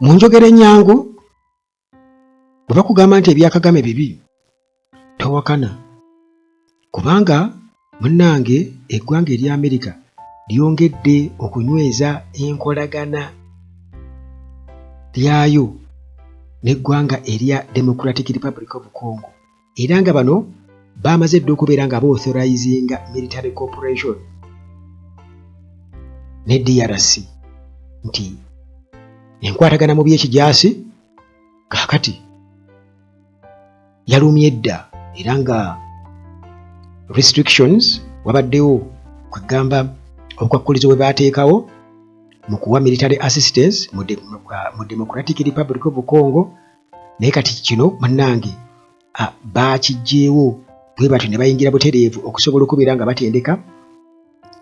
mu njogera ennyangu bwe bakugamba nti ebya Kagame bibi towakana, kubanga munnange eggwanga erya Amerika lyongedde okunyweza enkolagana lyayo n'eggwanga erya Democratic Republic of Congo, era nga bano bamaze dde okubeera nga ba-authorizinga military cooperation ne DRC nti enkwatagana mu by'ekijaasi kaakati yalumye dda, era nga restrictions wabaddewo kwegamba obukwakkulizo bwe baateekawo mu kuwa military assistance mu Democratic Republic of Congo, naye kati kino munnange baakigjeewo bwe batyo ne bayingira butereevu okusobola okubeera nga batendeka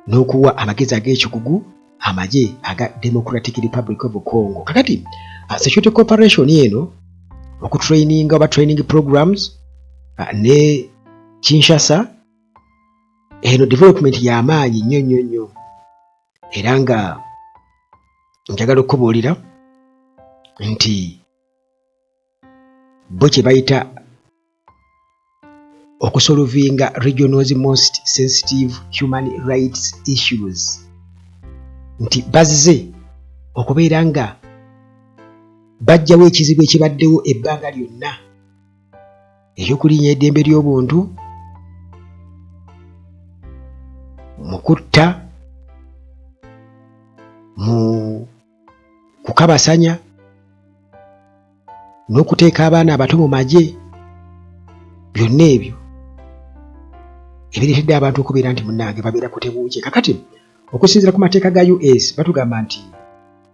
n'okuwa amagezi ag'ekikugu amagye aga Democratic Republic of Congo. Kakati security cooperation eno okutraininga oba training programs ne Kinshasa, eno development y'amaanyi nnyo nnyo nnyo, era nga njagala okubuulira nti bo kye bayita okusolvinga regional's most sensitive human rights issues, nti bazze okubeera nga bajjawo ekizibu ekibaddewo ebbanga lyonna eky'okulinnya eddembe ly'obuntu, mu kutta, mu kukabasanya n'okuteeka abaana abato mu magye, byonna ebyo ebireetedde abantu okubeera nti munnange babeera kutebuukye. Kakati okusinziira ku mateeka ga US batugamba nti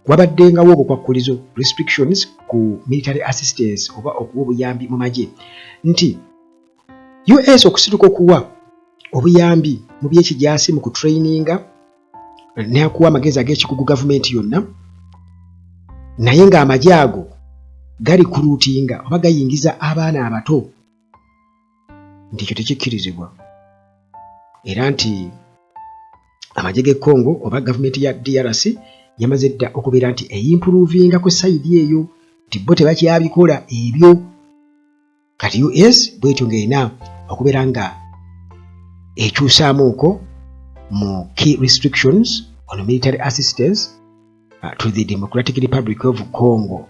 wabaddengawo obukwakkulizo restrictions ku military assistance oba okuwa obuyambi mu magye, nti US okusituka okuwa obuyambi mu by'ekijaasi mu kutraininga n'akuwa amagezi ag'ekikugu gavumenti yonna, naye ng'amagye ago gali kuruutinga oba gayingiza abaana abato, nti ekyo tekikkirizibwa, era nti amagye g'e Congo oba gavumenti ya DRC yamaze dda okubeera nti eyimpuruvinga ku sayidi eyo, nti bo tebakyabikola ebyo. Kati US bwetyo ng'erina okubeera nga ekyusaamuuko mu key restrictions on military assistance to the Democratic Republic of Congo.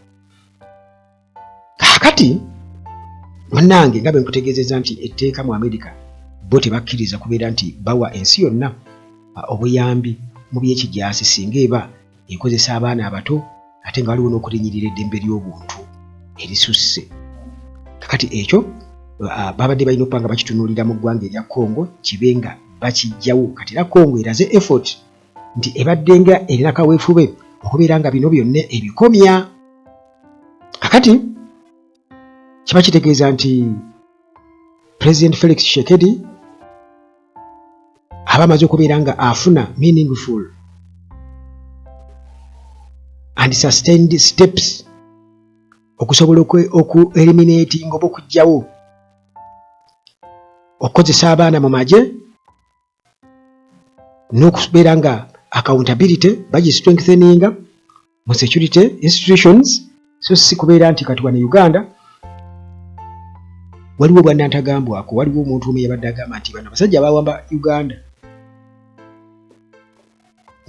Kakati munnange nga bwe nkutegeezezza nti etteeka mu Amerika bo tebakkiriza kubeera nti bawa ensi yonna obuyambi mu by'ekijaasi singa eba ekozesa abaana abato ate nga waliwo n'okulinyirira eddembe ly'obuntu erisusse. Kakati ekyo babadde balina okuba nga bakitunuulira mu ggwanga erya Congo kibe nga bakijjawo. Kati era Congo eraze effort nti ebadde nga erina kaweefube okubeera nga bino byonna ebikomya. Kakati kiba kitegeeza nti President Felix Tshisekedi aba amaze okubeera nga afuna meaningful and sustained steps okusobola eliminating oba okugyawo okukozesa abaana mu magye n'okubeera nga accountability bagistrengtheninga mu security institutions, so si kubeera nti kati wano Uganda waliwo bwannantagambwako, waliwo omuntu omu yabadde agamba nti bano abasajja abawamba Uganda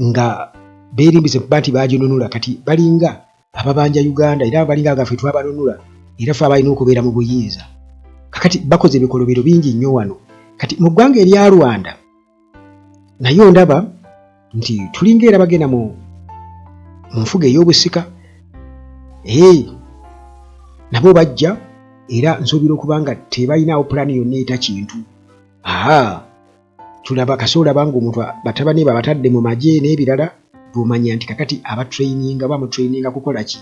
nga beerimbise kuba nti baginunula, kati balinga ababanja Uganda era balinga agaffe twabanunula era ffe abalina okubeera mu buyinza. Kakati bakoze ebikolobero bingi nnyo wano. Kati mu ggwanga erya Rwanda naye ndaba nti tulinga era bagenda mu nfuga ey'obusika, nabo bajja era nsuubira okuba nga tebalinawo pulaani yonna eta kintu. Tulaba kasoolaba ng'omuntu batabani be abatadde mu magye n'ebirala, bw'omanya nti kakati abatraininga bamutraininga kukola ki.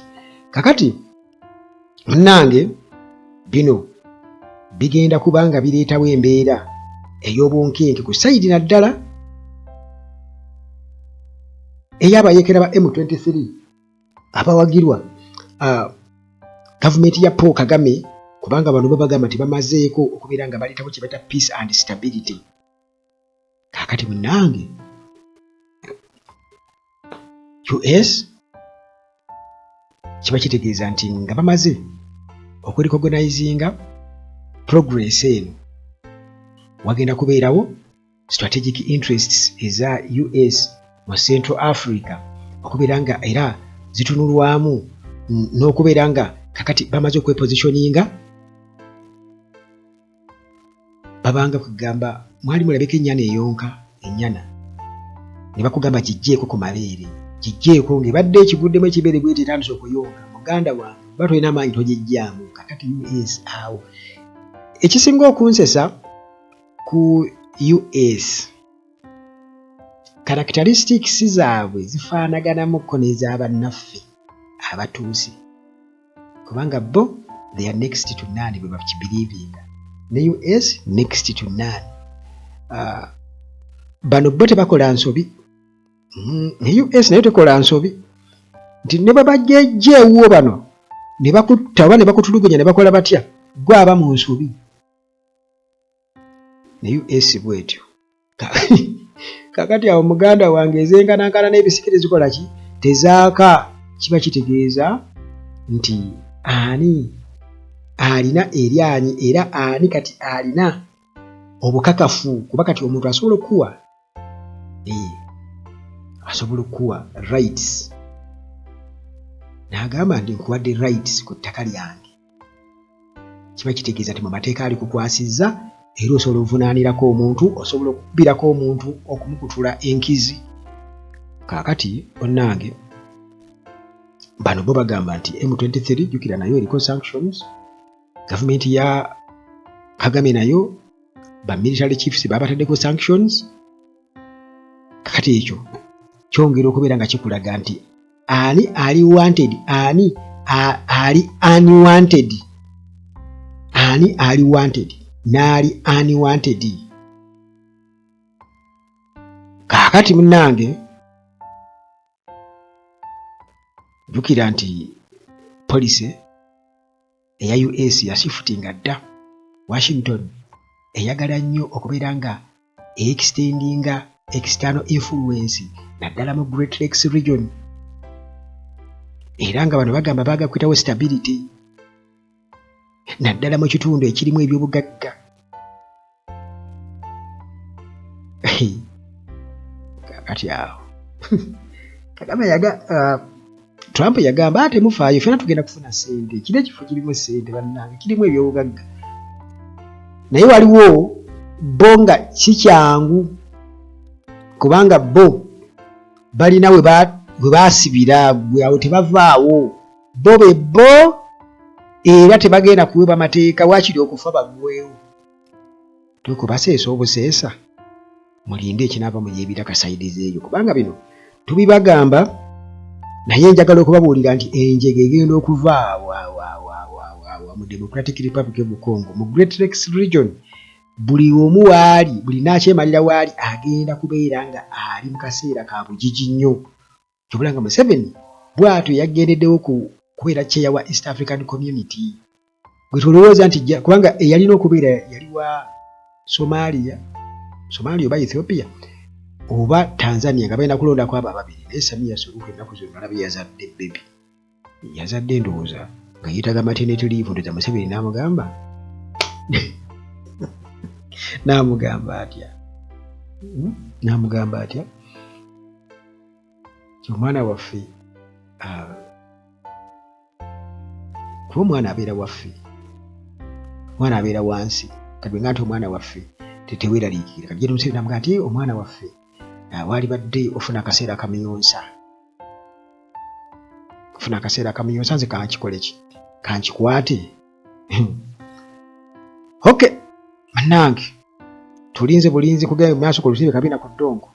Kakati munnange bino bigenda kuba nga bireetawo embeera ey'obunkenke ku sayidi naddala ey'abayeekera ba M23 abawagirwa gavumenti ya Paul Kagame, kubanga bano babagamba nti bamazeeko okubeera nga baleetawo kye bata peace and stability. Kakati munnange US kiba kitegeeza nti nga bamaze okurecognizinga progress eno wagenda kubeerawo strategic interests eza US mu Central Africa okubeera nga era zitunulwamu n'okubeera nga kakati bamaze okwepositioninga babanga kugamba mwali mulabeka ennyana eyonka ennyana ne bakugamba gijjeeko ku mabeere gijjeeko ng'ebadde ekiguddemu ekibeere bwete etandise okuyonka muganda wange oba tolina amaanyi togijjaamu kakati US awo ekisinga okunsesa ku US characteristics zaabwe zifaanaganamuko n'ez'abannaffe abatuusi kubanga bo they are next to none bwe bakibiriivinga ne US next to none. Bano bo tebakola nsobi ne US nayo tekola nsobi nti ne bwe bajjejjeewo bano ne bakutta oba ne bakutulugunya ne bakola batya gwe aba mu nsobi ne US bwetyo kakati awo muganda wange ezenkanankana n'ebisikire zikola ki tezaaka kiba kitegeeza nti ani alina eryanyi era ani kati alina obukakafu kuba kati omuntu asobola okuwa asobola okuwa rights n'agamba nti nkuwadde rights ku ttaka lyange kiba kitegeeza nti mu mateeka ali kukwasizza era osobola ovunaanirako omuntu osobola okukubirako omuntu okumukutula enkizi kaakati onnange bano bo bagamba nti M23 jjukira nayo eriko sanctions gavumenti ya Kagame nayo ba military chiefs babataddeko sanctions kakati ekyo kyongera okubeera nga kikulaga nti ani ali wanted ani ali unwanted ani ali wanted naali unwanted kakati munnange jjukira nti police eya US yasifutinga dda Washington eyagala nnyo okubeera nga extendinga external influence naddala mu Great Lakes region era nga bano bagamba baga kwitawo stability naddala mu kitundu ekirimu ebyobugagga kakati awo Kagame Trump yagamba ate mufaayo fena tugenda kufuna ssente kiri ekifo kirimu ssente bannange kirimu ebyobugagga naye waliwo bo nga kikyangu kubanga bo balina we baasibira gwe awo tebavaawo bo be bo era tebagenda kuweba mateeka waakiri okufa baggwewo tukubaseesa obuseesa mulinde ekinaava mu yeebiraka sayidizi eyo kubanga bino tubibagamba naye njagala okubabuulira nti enjege egenda okuva mu Democratic Republic of Congo mu Great Lakes region buli omu waali buli nakyemalira waali agenda kubeera nga ali mu kaseera ka bugigi nnyo kyobulanga Museveni bw'atyo yagendeddewo kubeera kyeya wa East African Community gwe tulowooza nti kubanga eyalina okubeera yali wa Somalia oba Ethiopia oba Tanzania nga balina kulondako abo ababiri naye Samia Suluhu ennaku zonna alabye yazadde bebi yazadde ndowooza nga yeetaga maternity leave ndoza Museveni n'amugamba n'amugamba atya omwana waffe kuba omwana abeera waffe omwana abeera wansi kati nga nti omwana waffe teweeraliikirira kati jetu Museveni n'amugamba nti omwana waffe waali badde ofuna akaseera akamiyonsa nze kankikole ki kankikwate okay bannange tulinze bulinzi kugenda mu maaso ku lusibe kabina ku ddongo